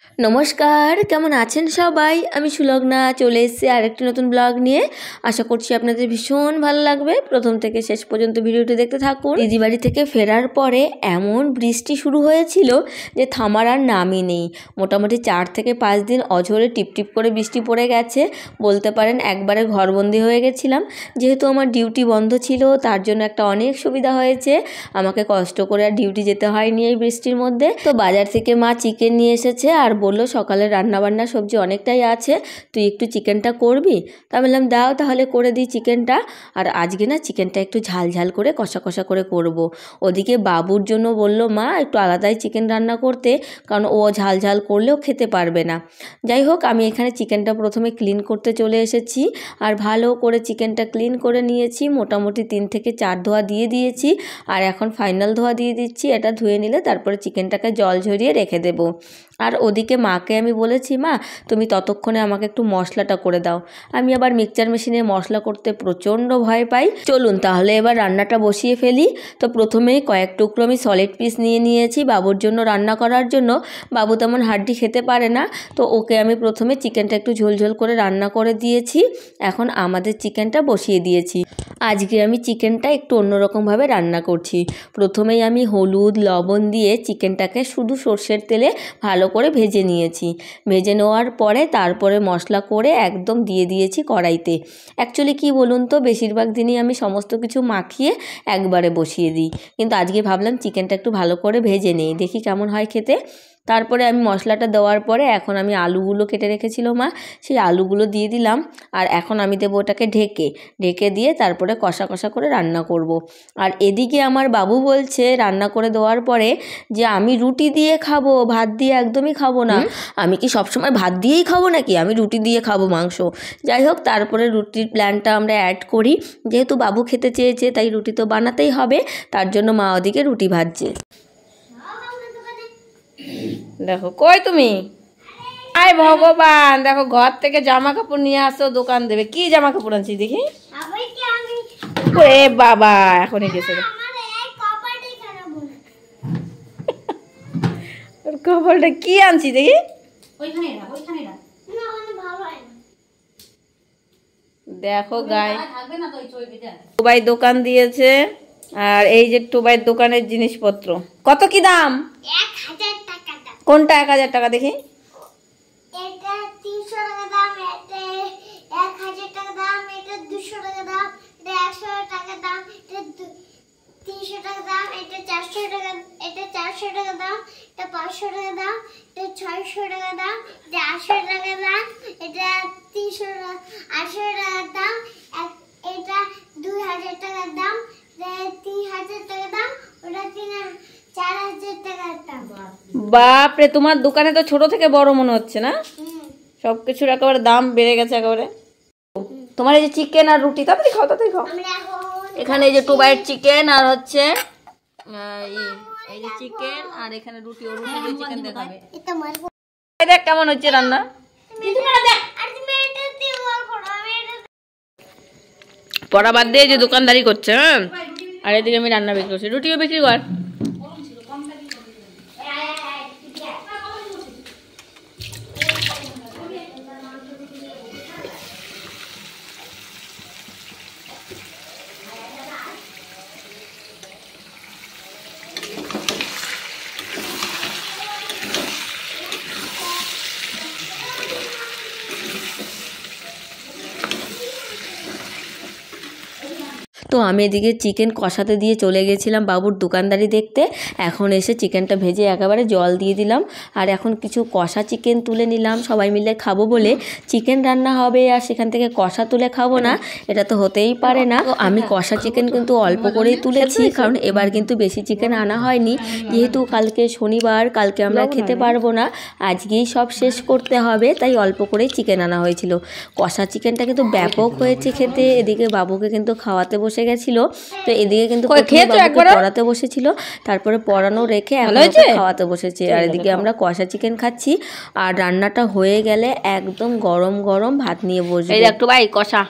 নমস্কার, কেমন আছেন সবাই? আমি সুলগ্না চলে এসেছি আরেকটি নতুন ব্লগ নিয়ে। আশা করছি আপনাদের ভীষণ ভালো লাগবে। প্রথম থেকে শেষ পর্যন্ত ভিডিওটি দেখতে থাকুন। দিদি বাড়ি থেকে ফেরার পরে এমন বৃষ্টি শুরু হয়েছিল যে থামার আর নামই নেই। মোটামুটি 4 থেকে 5 দিন অঝোরে টিপটিপ করে বৃষ্টি পড়ে গেছে। বলতে পারেন একবারে ঘরবন্দি হয়ে গেছিলাম। যেহেতু আমার ডিউটি বন্ধ ছিল, তার জন্য একটা অনেক সুবিধা হয়েছে। আমাকে কষ্ট করে আর ডিউটি যেতে হয়নি এই বৃষ্টির মধ্যে। তো বাজার থেকে মা চিকেন নিয়ে এসেছে আর বললো সকালে রান্নাবান্না সবজি অনেকটাই আছে, তুই একটু চিকেনটা করবি। তা বললাম দাও তাহলে করে দিই চিকেনটা। আর আজকে না চিকেনটা একটু ঝাল ঝাল করে কষা কষা করে করব। ওদিকে বাবুর জন্য বললো মা একটু আলাদাই চিকেন রান্না করতে, কারণ ও ঝাল ঝাল করলেও খেতে পারবে না। যাই হোক, আমি এখানে চিকেনটা প্রথমে ক্লিন করতে চলে এসেছি আর ভালো করে চিকেনটা ক্লিন করে নিয়েছি। মোটামুটি 3 থেকে 4 ধোয়া দিয়ে দিয়েছি আর এখন ফাইনাল ধোয়া দিয়ে দিচ্ছি। এটা ধুয়ে নিলে তারপরে চিকেনটাকে জল ঝরিয়ে রেখে দেবো। আর ওদিকে মাকে আমি বলেছি মা তুমি ততক্ষণে আমাকে একটু মশলাটা করে দাও। আমি আবার মিক্সচার মেশিনে মশলা করতে প্রচণ্ড ভয় পাই। চলুন তাহলে এবার রান্নাটা বসিয়ে ফেলি। তো প্রথমেই কয়েক টুকরো আমি সলিড পিস নিয়ে নিয়েছি বাবুর জন্য রান্না করার জন্য। বাবু তেমন হাড্ডি খেতে পারে না, তো ওকে আমি প্রথমে চিকেনটা একটু ঝোলঝোল করে রান্না করে দিয়েছি। এখন আমাদের চিকেনটা বসিয়ে দিয়েছি। আজকে আমি চিকেনটা একটু অন্যরকমভাবে রান্না করছি। প্রথমেই আমি হলুদ লবণ দিয়ে চিকেনটাকে শুধু সর্ষের তেলে ভালো করে ভেজে নিয়েছি। ভেজে নেওয়ার পরে তারপরে মশলা করে একদম দিয়ে দিয়েছি কড়াইতে। অ্যাকচুয়ালি কি বলুন তো, বেশিরভাগ দিনই আমি সমস্ত কিছু মাখিয়ে একবারে বসিয়ে দিই, কিন্তু আজকে ভাবলাম চিকেনটা একটু ভালো করে ভেজে নেই, দেখি কেমন হয় খেতে। তারপরে আমি মশলাটা দেওয়ার পরে এখন আমি আলুগুলো কেটে রেখেছিল মা, সেই আলুগুলো দিয়ে দিলাম। আর এখন আমি দেবো ওটাকে ঢেকে দিয়ে তারপরে কষা কষা করে রান্না করব। আর এদিকে আমার বাবু বলছে রান্না করে দেওয়ার পরে যে আমি রুটি দিয়ে খাবো, ভাত দিয়ে একদমই খাবো না। আমি কি সবসময় ভাত দিয়েই খাবো নাকি? আমি রুটি দিয়ে খাবো মাংস। যাই হোক, তারপরে রুটির প্ল্যানটা আমরা অ্যাড করি। যেহেতু বাবু খেতে চেয়েছে তাই রুটি তো বানাতেই হবে, তার জন্য মা ওদিকে রুটি ভাজছে। দেখো কই তুমি? আয় ভগবান, দেখো ঘর থেকে জামা কাপড় নিয়ে আসো, দোকান দেবে। কি জামা কাপড় আনছি দেখি? এ বাবা, এখনই গেছে। কপালটা কি আনছি দেখি? দেখো গায়ে টুবাই দোকান দিয়েছে। আর এই যে টুবাইয়ের দোকানের জিনিসপত্র কত কি দাম? 1000 টাকা দাম। কোনটা 1000 টাকা দেখি? এটা 300 টাকা দাম, এটা 1000 টাকা দাম, এটা 200 টাকা দাম, এটা 100 টাকা দাম, এটা 300 টাকা দাম, এটা 400 টাকা, এটা 400 টাকা দাম, এটা 500 টাকা দাম, এটা 600 টাকা দাম, এটা 800 টাকা দাম, এটা 800 টাকা দাম, এটা 2000 টাকা দাম, এটা 3000 টাকা দাম, ওটা 4000 টাকা দাম। বাপরে, তোমার দোকানে তো ছোট থেকে বড় মনে হচ্ছে না? সবকিছুর একেবারে দাম বেড়ে গেছে একেবারে। তোমার এই যে চিকেন আর রুটি, তাড়াতাড়ি খাও তাড়াতাড়ি খাও। এখানে এই যে টুবাইয়ের চিকেন আর হচ্ছে এই যে চিকেন, আর এখানে রুটি, ও রুটি দিয়ে চিকেন দেখাবে। দেখ কেমন হচ্ছে রান্না। পড়া বাদ দিয়ে যে দোকানদারি করছে, হ্যাঁ। আর এদিকে আমি রান্না বিক্রি করছি, রুটিও বিক্রি কর। তো আমি এদিকে চিকেন কষাতে দিয়ে চলে গেছিলাম বাবুর দোকানদারি দেখতে। এখন এসে চিকেনটা ভেজে একেবারে জল দিয়ে দিলাম। আর এখন কিছু কষা চিকেন তুলে নিলাম, সবাই মিলে খাবো বলে। চিকেন রান্না হবে আর সেখান থেকে কষা তুলে খাবো না, এটা তো হতেই পারে না। তো আমি কষা চিকেন কিন্তু অল্প করেই তুলেছি, কারণ এবার কিন্তু বেশি চিকেন আনা হয়নি। যেহেতু কালকে শনিবার, কালকে আমরা খেতে পারবো না, আজকেই সব শেষ করতে হবে, তাই অল্প করেই চিকেন আনা হয়েছিল। কষা চিকেনটা কিন্তু ব্যাপক হয়েছে খেতে। এদিকে বাবুকে কিন্তু খাওয়াতে বসে গেছিল, তো এদিকে কিন্তু পড়াতে বসেছিল, তারপরে পড়ানো রেখে খাওয়াতে বসেছে। আর এদিকে আমরা কষা চিকেন খাচ্ছি। আর রান্নাটা হয়ে গেলে একদম গরম গরম ভাত নিয়ে বসবো। এই একটু ভাই কষা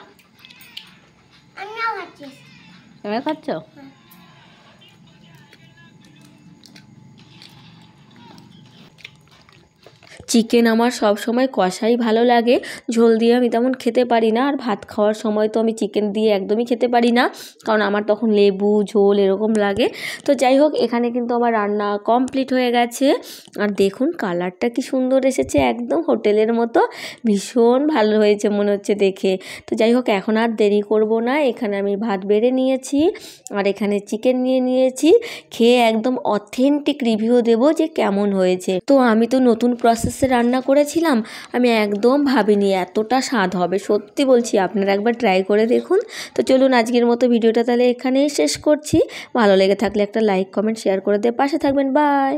খাচ্ছ? চিকেন আমার সব সময় কষাই ভালো লাগে, ঝোল দিয়ে আমি তেমন খেতে পারি না। আর ভাত খাওয়ার সময় তো আমি চিকেন দিয়ে একদমই খেতে পারি না, কারণ আমার তখন লেবু ঝোল এরকম লাগে। তো যাই হোক, এখানে কিন্তু আমার রান্না কমপ্লিট হয়ে গেছে। আর দেখুন কালারটা কি সুন্দর এসেছে, একদম হোটেলের মতো, ভীষণ ভালো হয়েছে মনে হচ্ছে দেখে। তো যাই হোক, এখন আর দেরি করব না, এখানে আমি ভাত বেড়ে নিয়েছি আর এখানে চিকেন নিয়ে নিয়েছি। খেয়ে একদম অথেন্টিক রিভিউ দেবো যে কেমন হয়েছে। তো আমি তো নতুন প্রসেসে রান্না করেছিলাম, আমি একদম ভাবিনি এতটা স্বাদ হবে। সত্যি বলছি, আপনারা একবার ট্রাই করে দেখুন। তো চলুন আজকের মতো ভিডিওটা তাহলে এখানেই শেষ করছি। ভালো লেগে থাকলে একটা লাইক কমেন্ট শেয়ার করে দিয়ে পাশে থাকবেন। বাই।